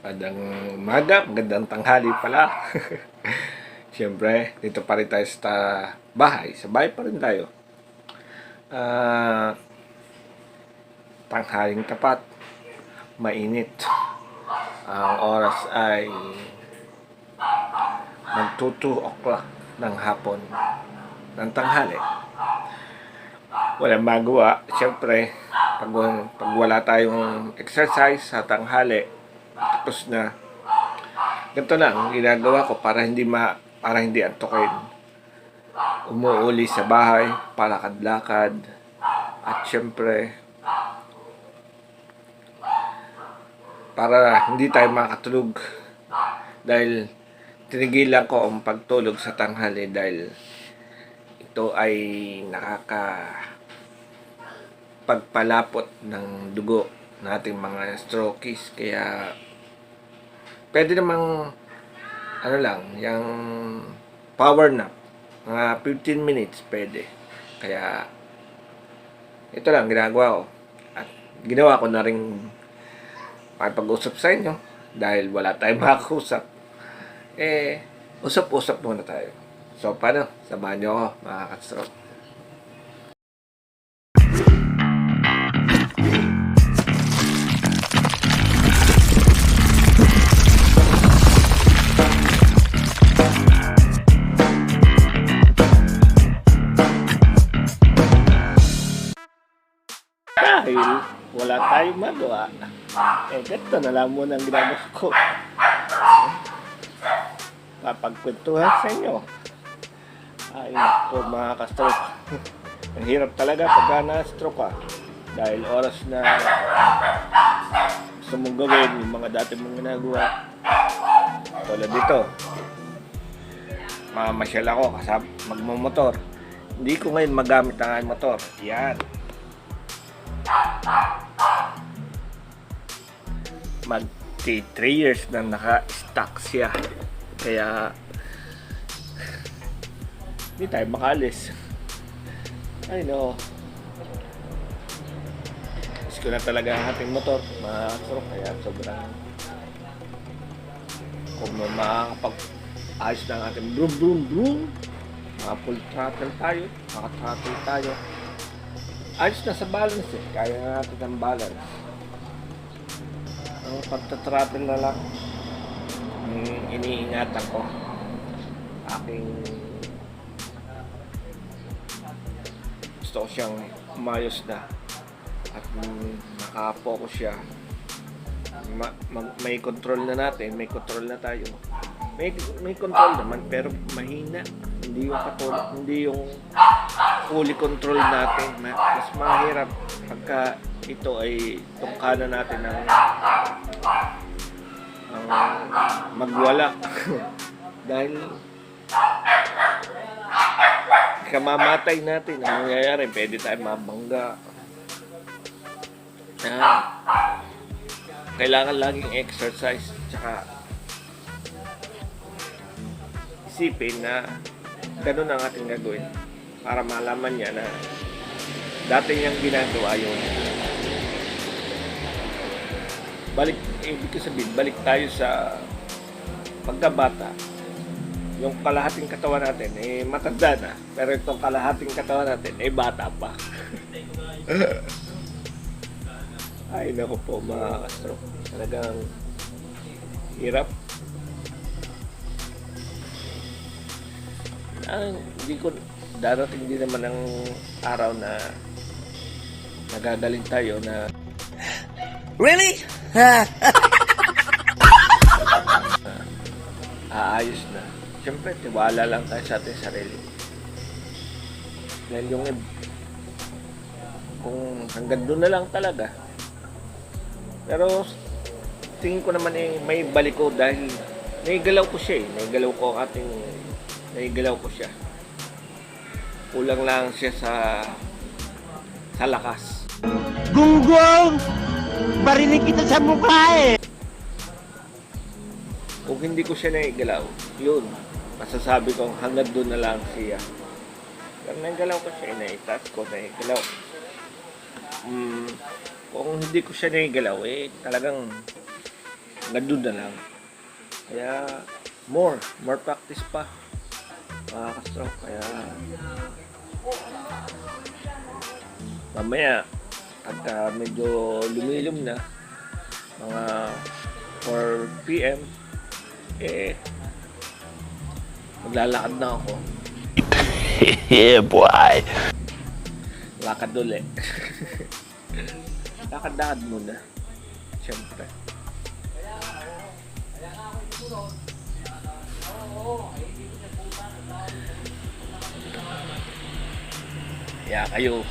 Magandang umaga, magandang tanghali pala. Siyempre, dito pa rin tayo sa bahay. Sa bahay pa rin tayo. Ah, Tanghaling tapat, mainit. Ang oras ay magto 2 o'clock ng hapon ng tanghali. Walang magawa. Siyempre, pag wala tayong exercise sa tanghali, tapos na. Ganito lang ang ginagawa ko para hindi antukin. Umuuli sa bahay, palakad-lakad, at syempre para hindi tayo makatulog dahil tinigilan ko ang pagtulog sa tanghali dahil ito ay pagpalapot ng dugo nating mga strokies. Kaya pwede namang yung power nap, mga 15 minutes pwede. Kaya ito lang ginagawa ko, at ginawa ko na rin makipag-usap sa inyo dahil wala tayong makakusap. Usap-usap muna tayo. So paano? Samahan niyo ako, mga ka-stroke. Dahil wala tayong magawa, ganito na lang muna ang ginagawa ko. Papagkwentuhan sa inyo. Ay, ito mga ka-stroke. Ang hirap talaga pag na-stroke ka. Dahil oras na gusto mong gawin yung mga dati mong ginagawa. Tulad dito, mamasyal ako kasama magmumotor. Hindi ko ngayon magamit ang aking motor. Yan. Mag 3 years na naka-stock siya. Kaya hindi tayo makalis. I know. Gusto ko na talaga ang ating motor, mga stroke. Kaya sobrang kung makakapag-ayos ng ating vroom vroom vroom, mga full throttle tayo, maka-throttle tayo, ayos na sa balance eh. Kaya natin ang balance. Ang pagtatravel na lang iniingatan ko. Aking gusto ko siyang umayos na at naka-focus siya. May control na natin, may control na tayo. May control naman pero mahina. Hindi yung katulad, hindi yung fully control natin. Mas mahirap pagka ito ay tungkanan natin ang magwala. Dahil kamamatay natin ang mangyayari, pwede tayo mabangga. Kailangan laging exercise, tsaka isipin na ganun ang ating gagawin para malaman niya na dati niyang ginagawa yun. Ibig sabihin, balik tayo sa pagkabata. Yung kalahating katawan natin matanda na, pero itong kalahating katawan natin bata pa. Ay naku po mga ka-stroke, talagang hirap. Hindi ko darating din naman ang araw na nagagaling tayo na Really? aayos na. Siyempre, tiwala lang tayo sa ating sarili. Dahil kung hanggang doon na lang talaga. Pero tingin ko naman may balik ko dahil naigalaw ko siya naigalaw ko siya. Kulang lang siya sa lakas. Gunggong! Barinig kita sa mukha eh! Kung hindi ko siya naigalaw, yun, masasabi kong hanggang doon na lang siya. Pero naigalaw ko siya, naitouch ko, naigalaw. Kung hindi ko siya naigalaw, talagang hanggang doon na lang. Kaya more practice pa mga ka-stroke. Kaya mamaya pagka medyo lumilom na mga 4 PM maglalakad na ako. Yeah, boy. Lakad ulit. Lakad-lakad muna. Siyempre. Kaya kayo,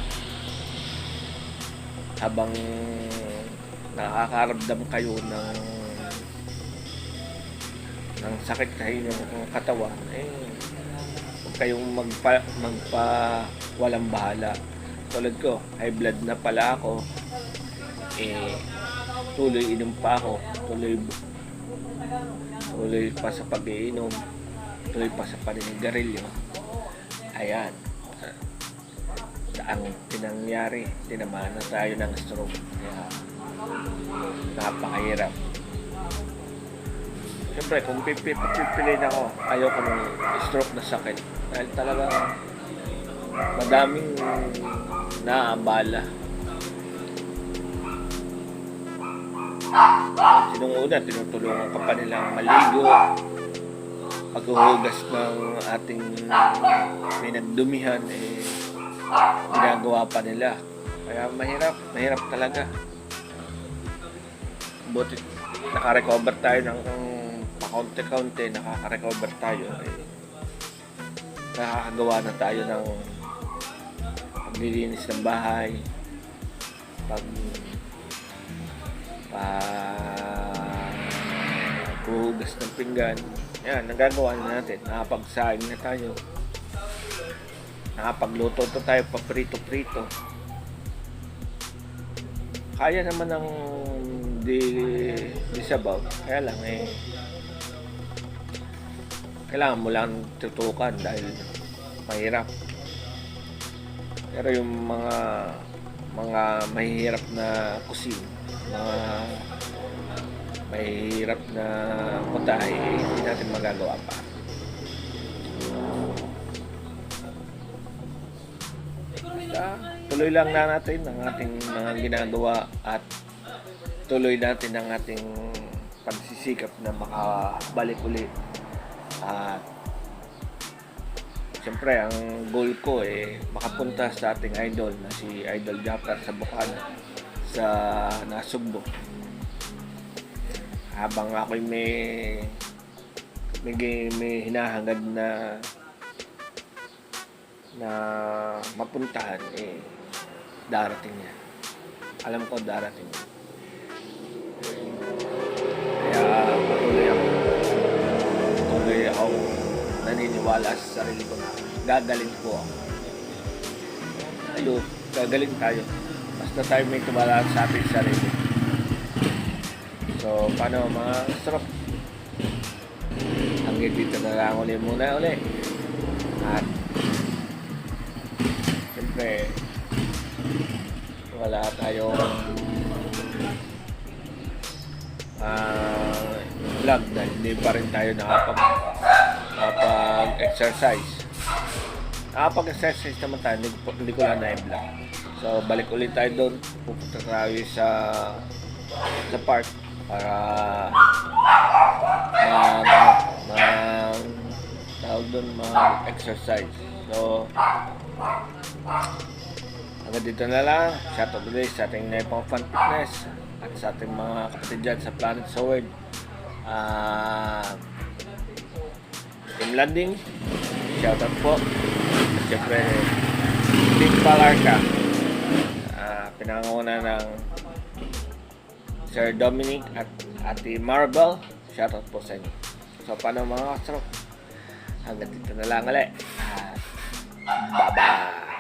habang nakakaramdam kayo ng sakit sa inyong katawan, huwag kayong magpa walang bahala. Tulad ko, high blood na pala ako, tuloy inom pa ako, tuloy pa sa pag-iinom, tuloy pa sa paninigarilyo. Ayan, ang pinangyari, tinamaan na tayo ng stroke. Kaya napakahirap. Siyempre, kung pipiliin ako, ayoko ng stroke na sakit. Dahil talagang madaming naabala. Sinong una, tinutulungan ka pa nilang maligo, paghuhugas ng ating pinagdumihan, ginagawa pa nila. Kaya mahirap talaga. Buti nakarecover tayo ng pakunti-kaunti, nakaka-recover tayo. Nakakagawa na tayo ng paglilinis ng bahay, paghuhugas ng pinggan. Yan, nagagawa na natin. Nakapagsaing na tayo. Nakapagluto to tayo, paprito-prito. Kaya naman ng di sabaw. Kaya lang kailangan mo lang tutukan dahil mahirap. Pero yung mga mahihirap na kusin, mga mahihirap na putahe, hindi natin magagawa pa. Tuloy lang na natin ang ating mga ginagawa at tuloy natin ang ating pagsisikap na makabalik ulit. At siyempre ang goal ko makapunta sa ating idol na si Idol Japper sa Bukana sa Nasugbo. Habang ako'y may hinahangad na mapuntahan, darating yan. Alam ko darating yan. Kaya patuloy ako naniniwala sa sarili ko na gagaling po ako. Gagaling tayo. Basta tayo may tiwala sa ating sarili. So, paano mga sarap? Hanggang dito na lang muna uli. At siyempre, wala tayong vlog dahil hindi pa rin tayo nakapag-exercise. Nakapag-exercise naman tayo, hindi ko lang na-vlog. So, balik ulit tayo doon. Pupunta tayo sa park para mag-exercise. So, hanggang dito na lang. Shoutout ulit sa ating Nepang Fun Fitness at sa ating mga kapatid dyan sa Planet Sword. Team Landing, shoutout po. At syempre, Team Palarca, pinanguna ng Sir Dominic at Ate Marvel. Shoutout po sa inyo. So, paano mga kasarap? Hanggang dito na lang ulit. Bye-bye!